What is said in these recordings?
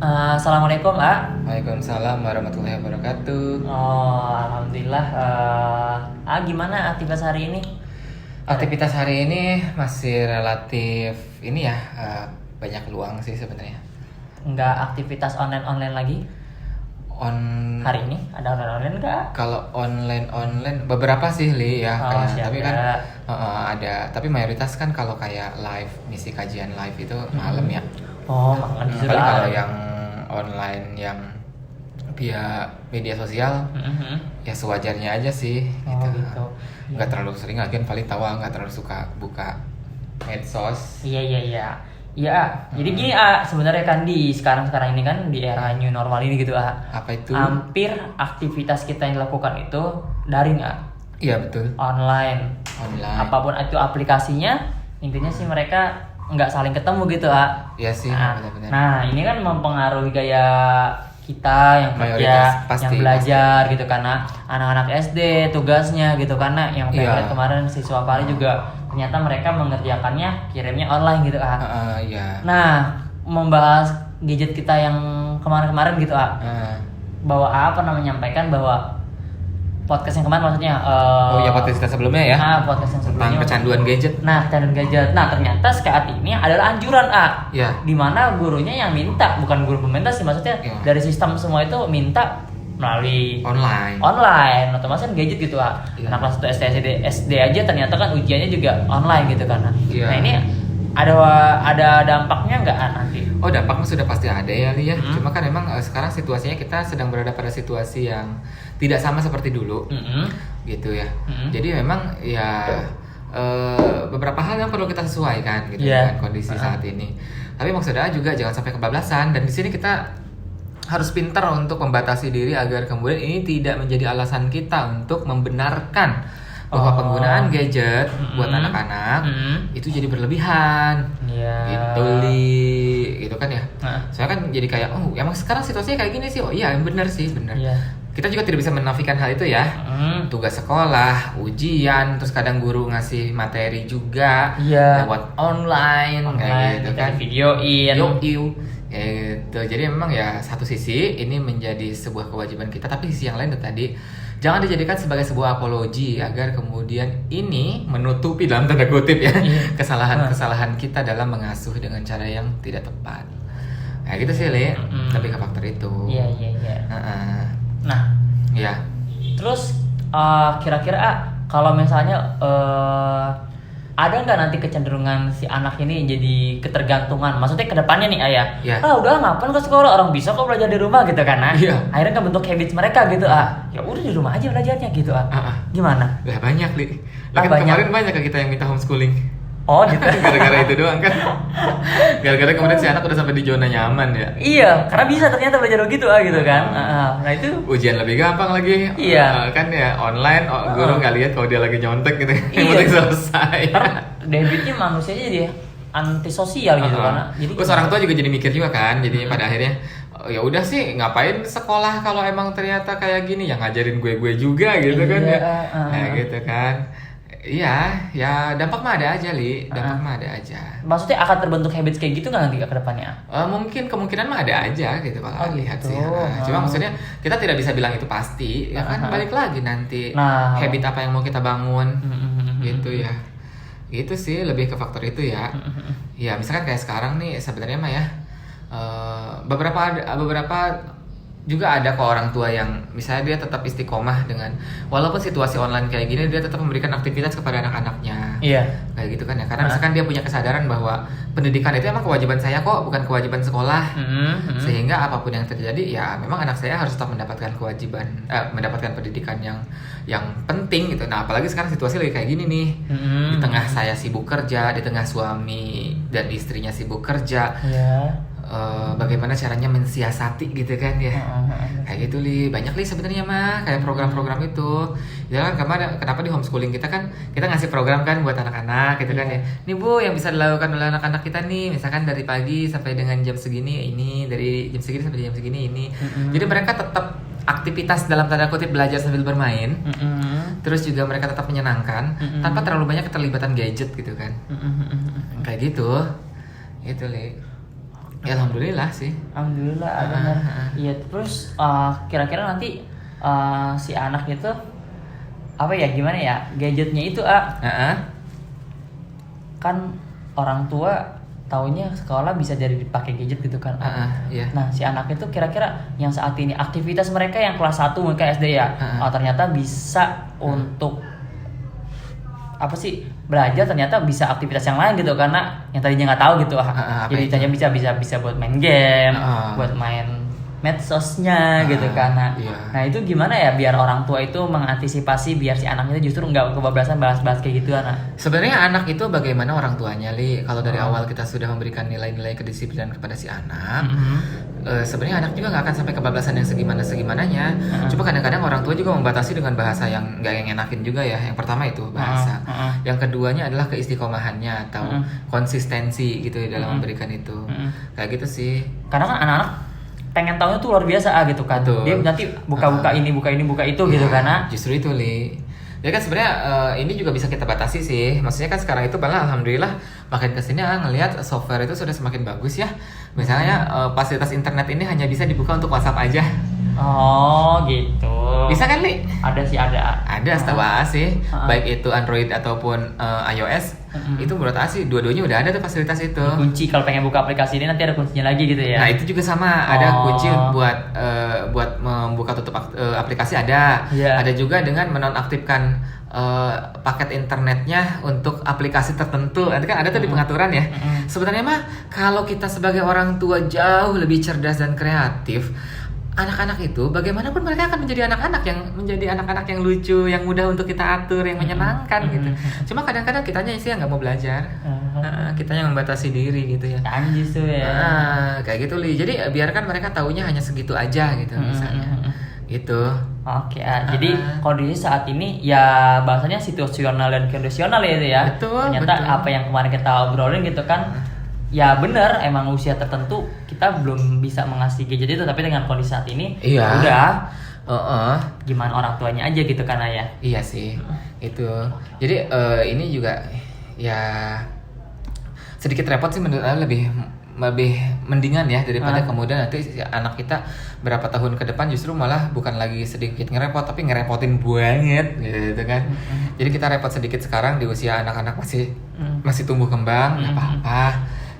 Assalamualaikum, A. Waalaikumsalam warahmatullahi wabarakatuh. Oh, alhamdulillah. Gimana aktivitas hari ini? Aktivitas hari ini masih relatif ini ya, banyak luang sih sebenarnya. Nggak aktivitas online lagi? Hari ini ada online nggak? Kalau online beberapa sih Li ya, tapi kan ada. ada. Tapi mayoritas kan kalau kayak live, misi kajian live itu malam ya. Oh, makan disuruh. Paling kalau yang online yang via media sosial ya sewajarnya aja sih gitu. Nggak terlalu sering lagi, paling tahu nggak terlalu suka buka medsos. Iya. Jadi gini, sebenarnya kan di sekarang ini kan di era new normal ini gitu, Apa itu? hampir aktivitas kita yang dilakukan itu daring, Iya betul. Online. Apapun itu aplikasinya, intinya sih mereka nggak saling ketemu gitu, Iya sih, benar-benar. Nah, ini kan mempengaruhi gaya kita yang kerja, Pasti, yang belajar gitu, karena anak-anak SD tugasnya gitu, karena yang kayak kemarin siswa Pali juga ternyata mereka mengerjakannya kirimnya online gitu, Iya. Nah, membahas gadget kita yang kemarin gitu, bahwa menyampaikan bahwa podcast yang kemarin maksudnya podcast kita sebelumnya ya. Podcast yang sebelumnya tentang kecanduan gadget. Kecanduan gadget. Nah, ternyata saat ini adalah anjuran, Ya. di mana gurunya yang minta, bukan guru pemerintah sih, maksudnya dari sistem semua itu minta melalui online otomatis kan gadget gitu, Ya. Anak kelas 1 SD aja ternyata kan ujiannya juga online gitu kan. Ya. Nah, ini ada dampaknya nggak nanti? Oh, dampaknya sudah pasti ada ya Li ya. Cuma kan memang sekarang situasinya kita sedang berada pada situasi yang tidak sama seperti dulu. Gitu ya. Jadi memang ya beberapa hal yang perlu kita sesuaikan gitu dengan kondisi saat ini. Tapi maksudnya juga jangan sampai kebablasan, dan di sini kita harus pintar untuk membatasi diri agar kemudian ini tidak menjadi alasan kita untuk membenarkan bahwa penggunaan gadget buat anak-anak itu jadi berlebihan. Gitu Li, gitu kan ya. Soalnya kan jadi kayak emang sekarang situasinya kayak gini sih. Oh iya, benar sih, benar. Kita juga tidak bisa menafikan hal itu ya. Tugas sekolah, ujian, terus kadang guru ngasih materi juga lewat online kayak gitu kan. Videoin. Gitu. Jadi memang ya satu sisi ini menjadi sebuah kewajiban kita, tapi sisi yang lain itu tadi jangan dijadikan sebagai sebuah apologi agar kemudian ini menutupi dalam tanda kutip ya kesalahan kita dalam mengasuh dengan cara yang tidak tepat. Nah gitu sih Li, lebih ke faktor itu. Iya. Nah, ya. Terus kira-kira kalau misalnya ada nggak nanti kecenderungan si anak ini jadi ketergantungan? Maksudnya kedepannya nih, Ayah. Udah ngapain ke sekolah, orang bisa kok belajar di rumah gitu kan? Akhirnya kan bentuk habits mereka gitu, Ya udah di rumah aja belajarnya gitu, Gimana? Lah banyak Li. Kan kemarin banyak ke kita yang minta homeschooling. Oh gitu. Gara-gara itu doang kan. Gara-gara kemudian si anak udah sampai di zona nyaman ya. Iya, karena bisa ternyata belajar begitu gitu kan. Nah itu ujian lebih gampang lagi. Kan ya online, guru nggak lihat kalau dia lagi nyontek gitu. Yang penting selesai. Debitnya manusianya jadi antisosial gitu kan. Jadi terus orang tua juga jadi mikir juga kan. Jadinya pada akhirnya ya udah sih, ngapain sekolah kalau emang ternyata kayak gini, yang ngajarin gue juga gitu kan ya. Nah gitu kan. Iya, ya dampak mah ada aja Li, ada aja. Maksudnya akan terbentuk habits kayak gitu nggak nanti ke depannya? Mungkin kemungkinan mah ada aja gitu kalau lihat sih. Cuma maksudnya kita tidak bisa bilang itu pasti, ya kan balik lagi nanti habit apa yang mau kita bangun, gitu ya. Gitu sih, lebih ke faktor itu ya. Ya misalkan kayak sekarang nih sebenarnya mah ya beberapa juga ada kok orang tua yang misalnya dia tetap istiqomah dengan walaupun situasi online kayak gini, dia tetap memberikan aktivitas kepada anak-anaknya. Kayak gitu kan ya. Karena misalkan dia punya kesadaran bahwa pendidikan itu emang kewajiban saya kok, bukan kewajiban sekolah. Sehingga apapun yang terjadi ya memang anak saya harus tetap mendapatkan mendapatkan pendidikan yang penting gitu. Nah, apalagi sekarang situasi lagi kayak gini nih. Di tengah saya sibuk kerja, di tengah suami dan istrinya sibuk kerja. Bagaimana caranya mensiasati gitu kan ya. Kayak gitu Li, banyak Li sebenarnya mah kayak program-program itu. Ya kan kenapa di homeschooling kita kan kita ngasih program kan buat anak-anak gitu kan ya. Nih Bu, yang bisa dilakukan oleh anak-anak kita nih, misalkan dari pagi sampai dengan jam segini ini, dari jam segini sampai jam segini ini. Jadi mereka tetap aktivitas dalam tanda kutip belajar sambil bermain. Terus juga mereka tetap menyenangkan tanpa terlalu banyak keterlibatan gadget gitu kan. Kayak gitu. Gitu Li. Ya alhamdulillah sih. Alhamdulillah ada. Iya, terus kira-kira nanti si anak itu apa ya, gimana ya gadgetnya itu kan orang tua taunya sekolah bisa jadi dipakai gadget gitu kan. Yeah. Nah si anak itu kira-kira yang saat ini aktivitas mereka yang kelas 1 mereka SD ya, ternyata bisa untuk apa sih belajar, ternyata bisa aktivitas yang lain gitu, karena yang tadinya nggak tahu gitu jadi tanya bisa buat main game, buat main medsosnya gitu kan. Nah itu gimana ya biar orang tua itu mengantisipasi biar si anaknya itu justru nggak kebablasan bahas-bahas kayak gitu anak. Sebenarnya anak itu bagaimana orang tuanya, Li. Kalau dari awal kita sudah memberikan nilai-nilai kedisiplinan kepada si anak, sebenarnya anak juga nggak akan sampai kebablasan yang segimananya. Cuma kadang-kadang orang tua juga membatasi dengan bahasa yang nggak yang enakin juga ya. Yang pertama itu bahasa. Yang keduanya adalah keistiqomahannya atau konsistensi gitu ya dalam memberikan itu. Kayak gitu sih. Karena kan anak-anak pengen tahunya tuh luar biasa gitu kan. Betul. Dia nanti buka ini, buka itu gitu kan. Justru itu, Li. Ya kan sebenarnya ini juga bisa kita batasi sih. Maksudnya kan sekarang itu malah alhamdulillah makin kesini ngelihat software itu sudah semakin bagus ya. Misalnya fasilitas internet ini hanya bisa dibuka untuk WhatsApp aja. Oh gitu. Bisa kan, Li? Ada sih, ada. Ada setahu sih. Baik itu Android ataupun iOS. Itu menurut sih dua-duanya udah ada tuh fasilitas itu. Kunci kalau pengen buka aplikasi ini nanti ada kuncinya lagi gitu ya. Nah, itu juga sama, ada kunci buat membuka tutup aplikasi ada. Ada juga dengan menonaktifkan paket internetnya untuk aplikasi tertentu. Nanti kan ada tuh di pengaturan ya. Sebenarnya mah kalau kita sebagai orang tua jauh lebih cerdas dan kreatif, anak-anak itu bagaimanapun mereka akan menjadi anak-anak yang lucu, yang mudah untuk kita atur, yang menyenangkan gitu. Cuma kadang-kadang kitanya sih yang nggak mau belajar, kitanya yang membatasi diri gitu ya. Anjis tuh ya. Kayak gitu, Li. Jadi biarkan mereka taunya hanya segitu aja gitu misalnya. Gitu. Oke, jadi kondisi saat ini ya bahasanya situasional dan kondisional ya itu ya. Betul. Ternyata apa yang kemarin kita obrolin gitu kan. Ya benar, emang usia tertentu kita belum bisa mengasih gadget itu, tapi dengan kondisi saat ini udah gimana orang tuanya aja gitu kan ya. Iya sih, itu. Jadi ini juga ya sedikit repot sih menurut saya, lebih mendingan ya daripada kemudian nanti anak kita berapa tahun ke depan justru malah bukan lagi sedikit ngerepot tapi ngerepotin banget gitu kan. Jadi kita repot sedikit sekarang di usia anak-anak masih tumbuh kembang, nggak apa-apa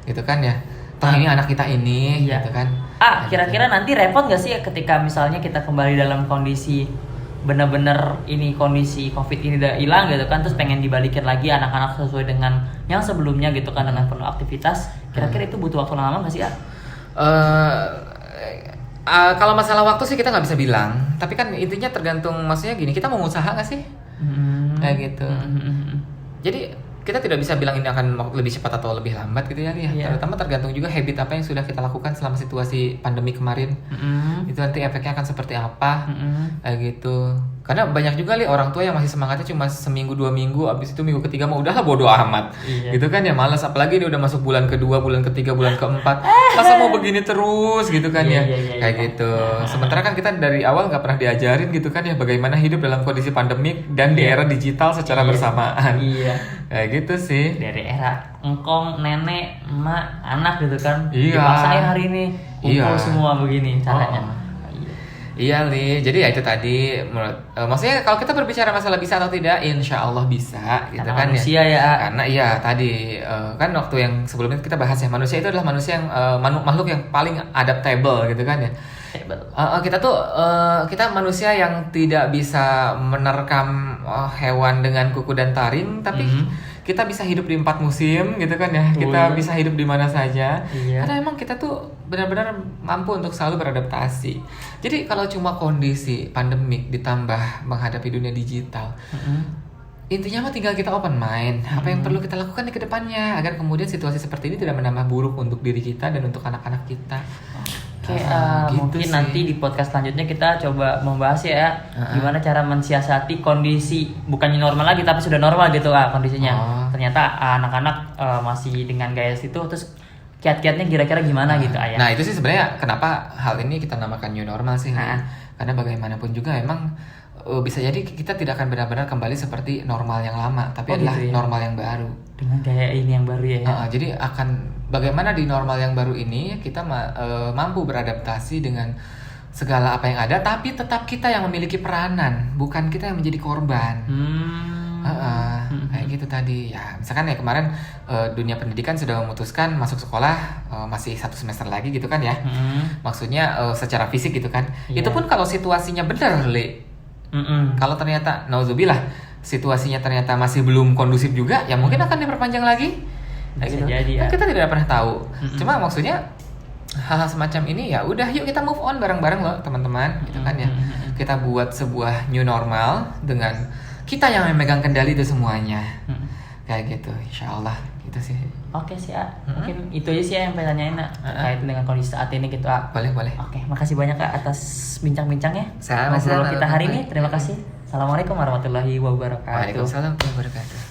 gitu kan ya. Toh ini anak kita ini gitu kan. Kira-kira nanti repot gak sih ketika misalnya kita kembali dalam kondisi bener-bener ini kondisi COVID ini udah hilang gitu kan, terus pengen dibalikin lagi anak-anak sesuai dengan yang sebelumnya gitu kan, dengan penuh aktivitas. Kira-kira itu butuh waktu lama gak sih kalau masalah waktu sih kita nggak bisa bilang, tapi kan intinya tergantung, maksudnya gini, kita mau usaha nggak sih kayak gitu. Jadi kita tidak bisa bilang ini akan lebih cepat atau lebih lambat gitu ya. Terutama tergantung juga habit apa yang sudah kita lakukan selama situasi pandemi kemarin. Itu nanti efeknya akan seperti apa kayak gitu. Karena banyak juga orang tua yang masih semangatnya cuma seminggu 2 minggu, abis itu minggu ketiga mau udahlah bodo amat gitu kan ya, malas. Apalagi ini udah masuk bulan kedua, bulan ketiga, bulan keempat, masa mau begini terus gitu kan ya. Kayak gitu. Sementara kan kita dari awal nggak pernah diajarin gitu kan ya bagaimana hidup dalam kondisi pandemik dan di era digital secara bersamaan. Kayak gitu sih. Dari era engkong, nenek, emak, anak gitu kan. Dipaksain hari ini kumpul semua begini caranya. Iya, Li. Jadi ya itu tadi maksudnya kalau kita berbicara masalah bisa atau tidak, insya Allah bisa gitu. Karena kan manusia ya. Karena tadi kan waktu yang sebelumnya kita bahas ya, manusia itu adalah manusia yang makhluk yang paling adaptable gitu kan ya. Kita manusia yang tidak bisa menerkam hewan dengan kuku dan taring, tapi kita bisa hidup di 4 musim gitu kan ya. Kita bisa hidup di mana saja. Karena emang kita tuh benar-benar mampu untuk selalu beradaptasi. Jadi kalau cuma kondisi pandemik ditambah menghadapi dunia digital, intinya mah tinggal kita open mind. Apa yang perlu kita lakukan di kedepannya agar kemudian situasi seperti ini tidak menambah buruk untuk diri kita dan untuk anak-anak kita. Oke, mungkin sih. Nanti di podcast selanjutnya kita coba membahas ya gimana cara mensiasati kondisi bukannya normal lagi tapi sudah normal gitu kondisinya. Ternyata anak-anak masih dengan gaya situ, terus kiat-kiatnya kira-kira gimana gitu ya. Nah itu sih sebenarnya kenapa hal ini kita namakan new normal sih. Karena bagaimanapun juga emang bisa jadi kita tidak akan benar-benar kembali seperti normal yang lama, tapi adalah normal yang baru. Dengan gaya ini yang baru ya. Jadi akan bagaimana di normal yang baru ini kita mampu beradaptasi dengan segala apa yang ada, tapi tetap kita yang memiliki peranan, bukan kita yang menjadi korban. Kayak gitu tadi ya. Misalkan ya kemarin dunia pendidikan sudah memutuskan masuk sekolah masih 1 semester lagi gitu kan ya. Maksudnya secara fisik gitu kan. Itu pun kalau situasinya benar, Le. Kalau ternyata nauzubillah situasinya ternyata masih belum kondusif juga, ya mungkin akan diperpanjang lagi. Kayak gitu. Jadi, kan kita tidak pernah tahu. Cuma maksudnya hal-hal semacam ini ya udah, yuk kita move on bareng-bareng loh teman-teman gitu kan ya. Kita buat sebuah new normal dengan kita yang memegang kendali itu semuanya. Kayak gitu, insyaallah gitu sih. Oke sih, mungkin itu aja sih yang pengen tanyain terkait dengan kondisi saat ini gitu. Boleh. Oke, makasih banyak atas bincang-bincangnya. Sama-sama kita hari ini. Terima kasih. Assalamualaikum warahmatullahi wabarakatuh. Waalaikumsalam warahmatullahi wabarakatuh.